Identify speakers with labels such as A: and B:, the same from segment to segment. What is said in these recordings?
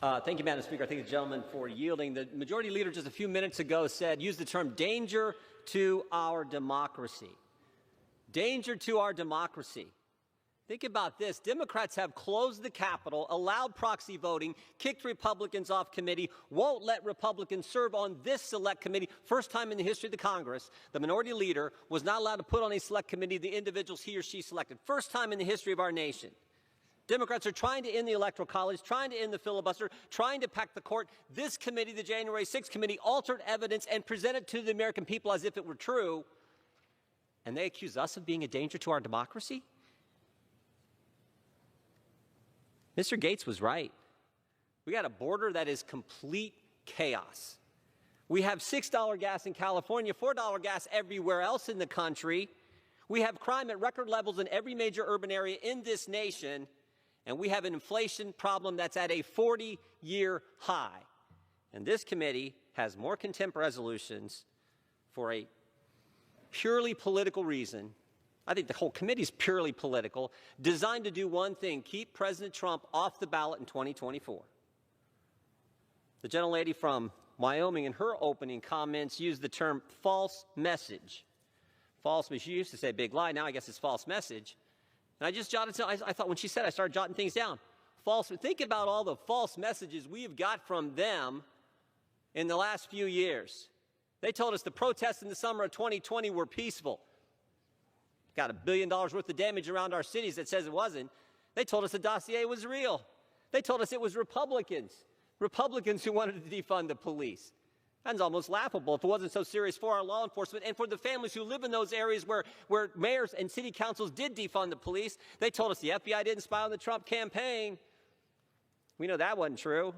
A: Thank you, Madam Speaker. I thank the gentleman for yielding. The Majority Leader just a few minutes ago used the term danger to our democracy. Danger to our democracy. Think about this. Democrats have closed the Capitol, allowed proxy voting, kicked Republicans off committee, won't let Republicans serve on this select committee. First time in the history of the Congress, the Minority Leader was not allowed to put on a select committee the individuals he or she selected. First time in the history of our nation. Democrats are trying to end the Electoral College, trying to end the filibuster, trying to pack the court. This committee, the January 6th committee, altered evidence and presented to the American people as if it were true. And they accuse us of being a danger to our democracy? Mr. Gates was right. We got a border that is complete chaos. We have $6 gas in California, $4 gas everywhere else in the country. We have crime at record levels in every major urban area in this nation. And we have an inflation problem that's at a 40-year high. And this committee has more contempt resolutions for a purely political reason. I think the whole committee is purely political, designed to do one thing: keep President Trump off the ballot in 2024. The gentlelady from Wyoming, in her opening comments, used the term false message. False, she used to say big lie, now I guess it's false message. And I just jotted down, I thought when she said, I started jotting things down. False, think about all the false messages we've got from them in the last few years. They told us the protests in the summer of 2020 were peaceful. Got $1 billion worth of damage around our cities that says it wasn't. They told us the dossier was real. They told us it was Republicans who wanted to defund the police. That's almost laughable if it wasn't so serious for our law enforcement and for the families who live in those areas where mayors and city councils did defund the police. They told us the FBI didn't spy on the Trump campaign. We know that wasn't true.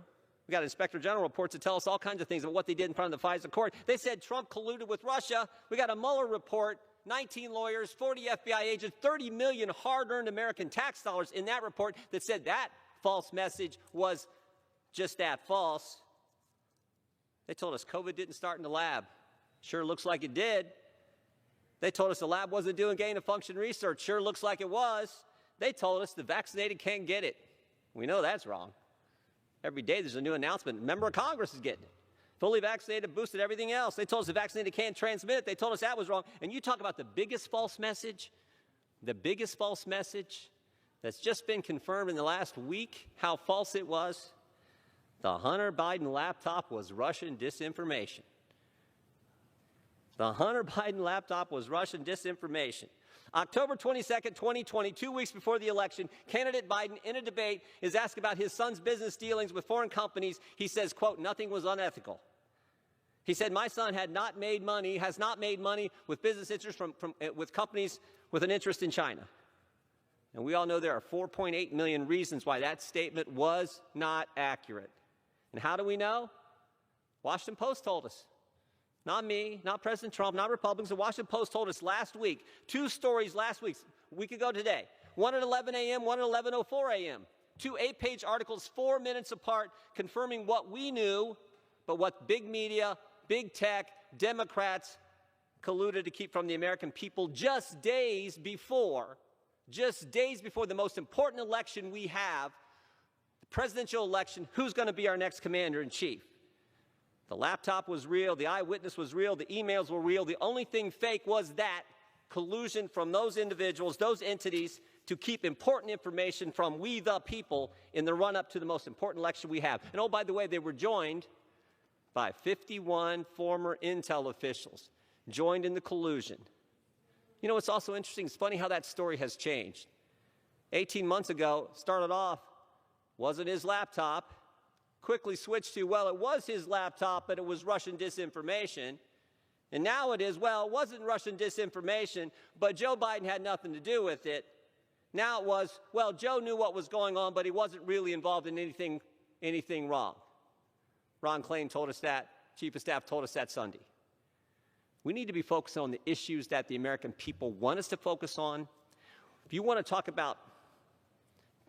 A: We got Inspector General reports that tell us all kinds of things about what they did in front of the FISA court. They said Trump colluded with Russia. We got a Mueller report, 19 lawyers, 40 FBI agents, 30 million hard-earned American tax dollars in that report that said that false message was just that, false. They told us COVID didn't start in the lab. Sure looks like it did. They told us the lab wasn't doing gain-of-function research. Sure looks like it was. They told us the vaccinated can't get it. We know that's wrong. Every day there's a new announcement. A member of Congress is getting it. Fully vaccinated, boosted, everything else. They told us the vaccinated can't transmit it. They told us that was wrong. And you talk about the biggest false message that's just been confirmed in the last week, how false it was. The Hunter Biden laptop was Russian disinformation. The Hunter Biden laptop was Russian disinformation. October 22nd, 2020, 2 weeks before the election, candidate Biden, in a debate, is asked about his son's business dealings with foreign companies. He says, quote, nothing was unethical. He said, my son has not made money with business interests with companies with an interest in China. And we all know there are 4.8 million reasons why that statement was not accurate. And how do we know? Washington Post told us. Not me, not President Trump, not Republicans. The Washington Post told us last week, 2 stories last week, a week ago today, one at 11 a.m., one at 11:04 a.m., 2 8-page articles 4 minutes apart confirming what we knew, but what big media, big tech, Democrats colluded to keep from the American people just days before the most important election we have, the presidential election. Who's going to be our next commander-in-chief? The laptop was real. The eyewitness was real. The emails were real. The only thing fake was that collusion from those individuals, those entities, to keep important information from we the people in the run-up to the most important election we have. And oh, by the way, they were joined by 51 former intel officials, joined in the collusion. You know, it's also interesting. It's funny how that story has changed. 18 months ago, started off, wasn't his laptop. Quickly switched to, well, it was his laptop, but it was Russian disinformation. And now it is, well, it wasn't Russian disinformation, but Joe Biden had nothing to do with it. Now it was, well, Joe knew what was going on, but he wasn't really involved in anything wrong. Ron Klain told us that. Chief of Staff told us that Sunday. We need to be focused on the issues that the American people want us to focus on. If you want to talk about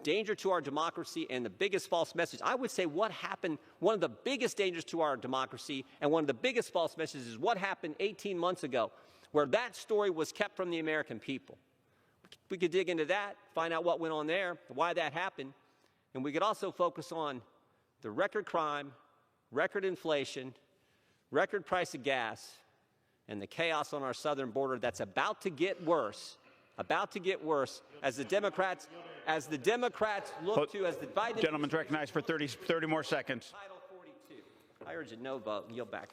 A: danger to our democracy and the biggest false message, I would say what happened, one of the biggest dangers to our democracy and one of the biggest false messages is what happened 18 months ago, where that story was kept from the American people. We could dig into that, find out what went on there, why that happened, and we could also focus on the record crime, record inflation, record price of gas, and the chaos on our southern border that's about to get worse as the Democrats look to, as the Biden...
B: Gentleman's recognized for 30 more seconds.
A: Title 42. I urge a no vote. Yield back.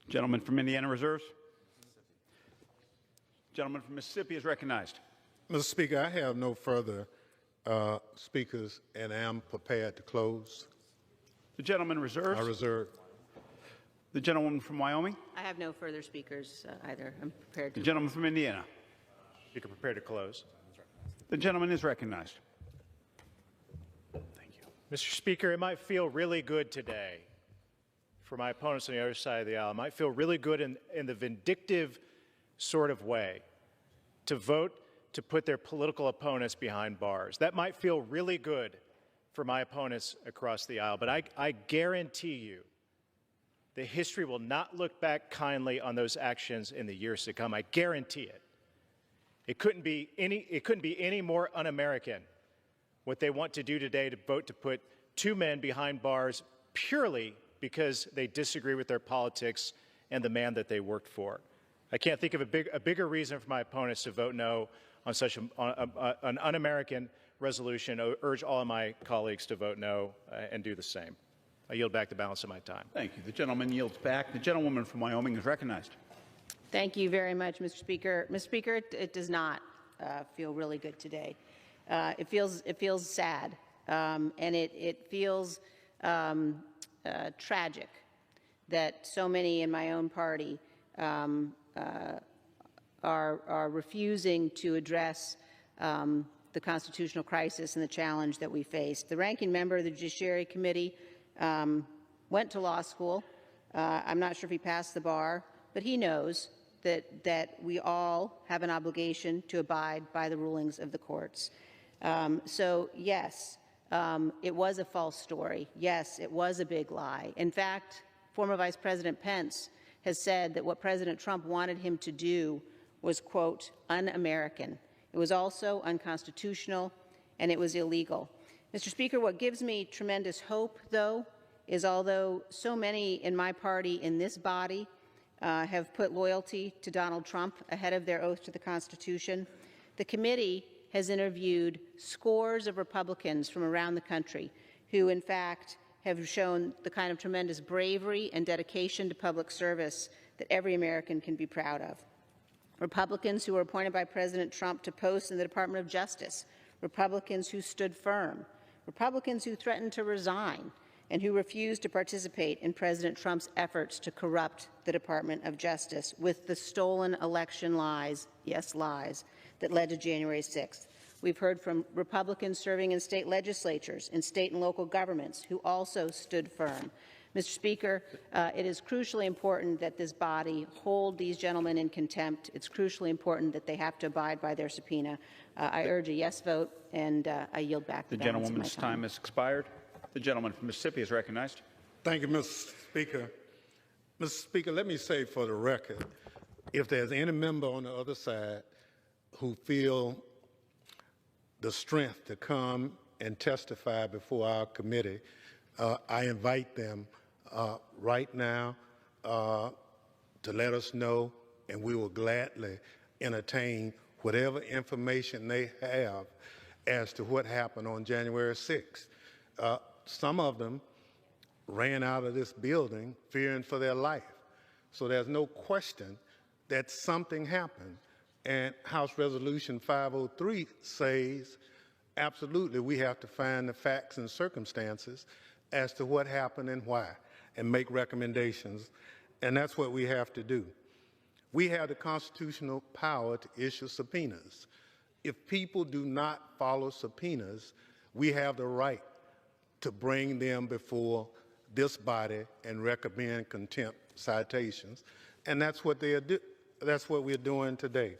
B: Gentleman from Indiana reserves. Gentleman from Mississippi is recognized.
C: Mr. Speaker, I have no further speakers and am prepared to close.
B: The gentleman reserves.
C: I reserve.
B: The gentleman from Wyoming.
D: I have no further speakers either. I'm prepared to.
B: The gentleman from Indiana.
E: Speaker, prepared to close.
B: The gentleman is recognized.
E: Thank you. Mr. Speaker, it might feel really good today for my opponents on the other side of the aisle. It might feel really good in the vindictive sort of way to vote to put their political opponents behind bars. That might feel really good for my opponents across the aisle, but I guarantee you the history will not look back kindly on those actions in the years to come. I guarantee it. It couldn't be any more un-American what they want to do today to vote to put two men behind bars purely because they disagree with their politics and the man that they worked for. I can't think of a bigger reason for my opponents to vote no on such an un-American resolution. I urge all of my colleagues to vote no and do the same. I yield back the balance of my time.
B: Thank you. The gentleman yields back. The gentlewoman from Wyoming is recognized.
D: Thank you very much, Mr. Speaker. Mr. Speaker, it does not feel really good today. It feels sad, and it feels tragic that so many in my own party are refusing to address the constitutional crisis and the challenge that we face. The ranking member of the Judiciary Committee went to law school. I'm not sure if he passed the bar, but he knows that we all have an obligation to abide by the rulings of the courts. So yes, it was a false story. Yes, it was a big lie. In fact, former Vice President Pence has said that what President Trump wanted him to do was, quote, un-American. It was also unconstitutional, and it was illegal. Mr. Speaker, what gives me tremendous hope, though, is although so many in my party in this body have put loyalty to Donald Trump ahead of their oath to the Constitution, the committee has interviewed scores of Republicans from around the country who, in fact, have shown the kind of tremendous bravery and dedication to public service that every American can be proud of. Republicans who were appointed by President Trump to posts in the Department of Justice, Republicans who stood firm, Republicans who threatened to resign, and who refused to participate in President Trump's efforts to corrupt the Department of Justice with the stolen election lies, yes, lies, that led to January 6th. We've heard from Republicans serving in state legislatures and state and local governments who also stood firm. Mr. Speaker, it is crucially important that this body hold these gentlemen in contempt. It's crucially important that they have to abide by their subpoena. I urge a yes vote, and I yield back the balance of my time.
B: The gentleman's time has expired. The gentleman from Mississippi is recognized.
C: Thank you, Mr. Speaker. Mr. Speaker, let me say for the record, if there's any member on the other side who feel the strength to come and testify before our committee, I invite them right now to let us know, and we will gladly entertain whatever information they have as to what happened on January 6th. Some of them ran out of this building fearing for their life. So there's no question that something happened. And House Resolution 503 says, absolutely, we have to find the facts and circumstances as to what happened and why, and make recommendations. And that's what we have to do. We have the constitutional power to issue subpoenas. If people do not follow subpoenas, we have the right to bring them before this body and recommend contempt citations. And that's what that's what we're doing today.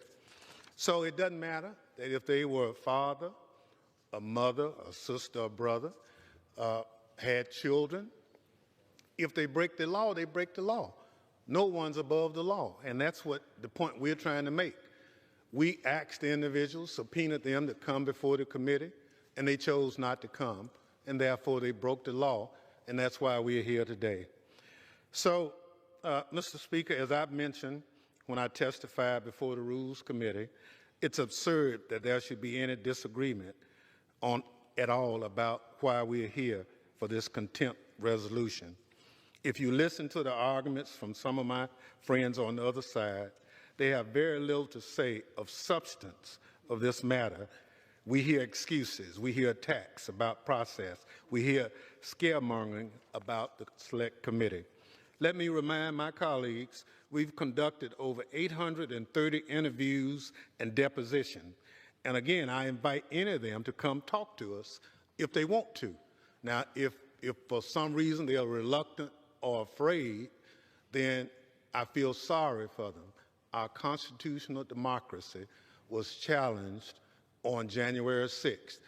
C: So it doesn't matter that if they were a father, a mother, a sister, a brother, had children. If they break the law, they break the law. No one's above the law, and that's what the point we're trying to make. We asked the individuals, subpoenaed them to come before the committee, and they chose not to come. and therefore they broke the law, and that's why we're here today. So, Mr. Speaker, as I've mentioned when I testified before the Rules Committee, it's absurd that there should be any disagreement at all about why we're here for this contempt resolution. If you listen to the arguments from some of my friends on the other side, they have very little to say of substance of this matter. We hear excuses, we hear attacks about process, we hear scaremongering about the Select Committee. Let me remind my colleagues, we've conducted over 830 interviews and depositions. And again, I invite any of them to come talk to us if they want to. Now, if for some reason they are reluctant or afraid, then I feel sorry for them. Our constitutional democracy was challenged on January 6th.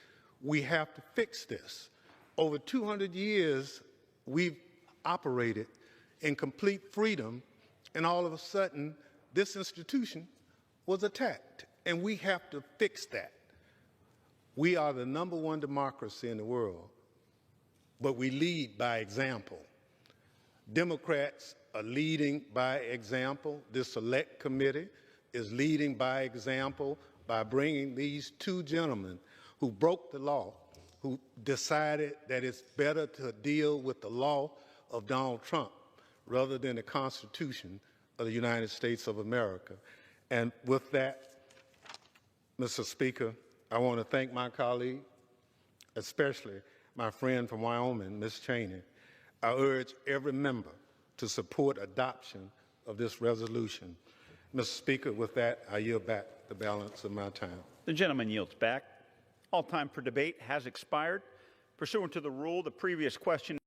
C: We have to fix this. Over 200 years, we've operated in complete freedom, and all of a sudden, this institution was attacked, and we have to fix that. We are the #1 democracy in the world, but we lead by example. Democrats are leading by example. This Select Committee is leading by example by bringing these two gentlemen who broke the law, who decided that it's better to deal with the law of Donald Trump rather than the Constitution of the United States of America. And with that, Mr. Speaker, I want to thank my colleague, especially my friend from Wyoming, Ms. Cheney. I urge every member to support adoption of this resolution. Mr. Speaker, with that, I yield back the balance of my time.
B: The gentleman yields back. All time for debate has expired. Pursuant to the rule, the previous question